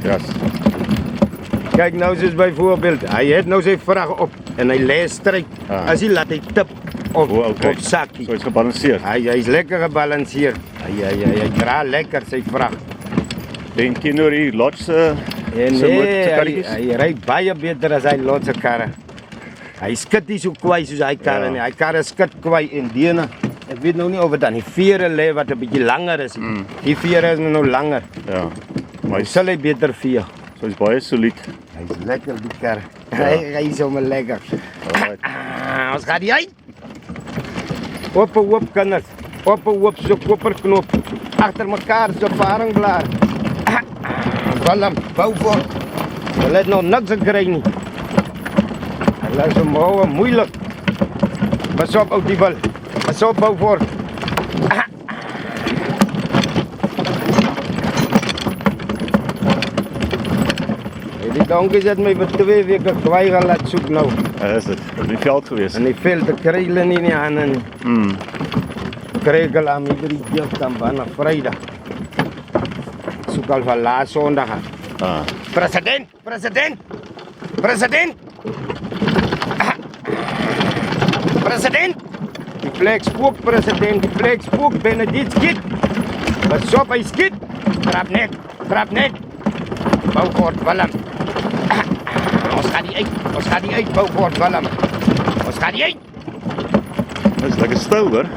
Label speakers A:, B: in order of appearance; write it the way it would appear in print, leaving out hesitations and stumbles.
A: Yes.
B: Kijk nou soos byvoorbeeld, hy het nou sy vrag op en hy lê stryk. As hy laat hy tip op, op sakkie.
A: So is gebalanceerd.
B: Hy is lekker gebalanceerd. Hy dra lekker sy vrag.
A: Denk jy nou die lotse
B: Nee,
A: karretjies?
B: hy ry baie beter as hy lotse karre. Hy skit nie so kwai soos hy karre nie. Hy karre skit kwai en dene. Ek weet nou nie of dit aan die vere lê wat 'n bietjie langer is. Die vere is nou langer.
A: Ja. Maar
B: Hy sal hy beter vee.
A: so is baie solied.
B: Hy's lekker die kar. Hy is sommer lekker.
A: Alright.
B: Ons gaan die uit. Oop kinders. Oop so koperknop. Agter mekaar so varingblaar. Walm, bou voor. Hulle het nog niks gekry nie. Hulle is moeilik. Pas op ou die bal. Pas op bou voor. Die donkies het my vir 2 weke kwaai gelaat soek nou.
A: Is dit? Op die veld gewees.
B: En die veld te kry hulle nie in die hande nie. Kry ek hulle aan iedere dag dan vanaf Vrydag. Soek al van laas Sondag af. President! President! President! President! Die vlek spook, president. Die vlek spook, Benedict skiet. Pas op, hy skiet. Trap net. Beaufort, Willem. Ons gaan die uit, Beaufort, Willem. Ons gaan die uit.
A: Dit is lekker stil hoor.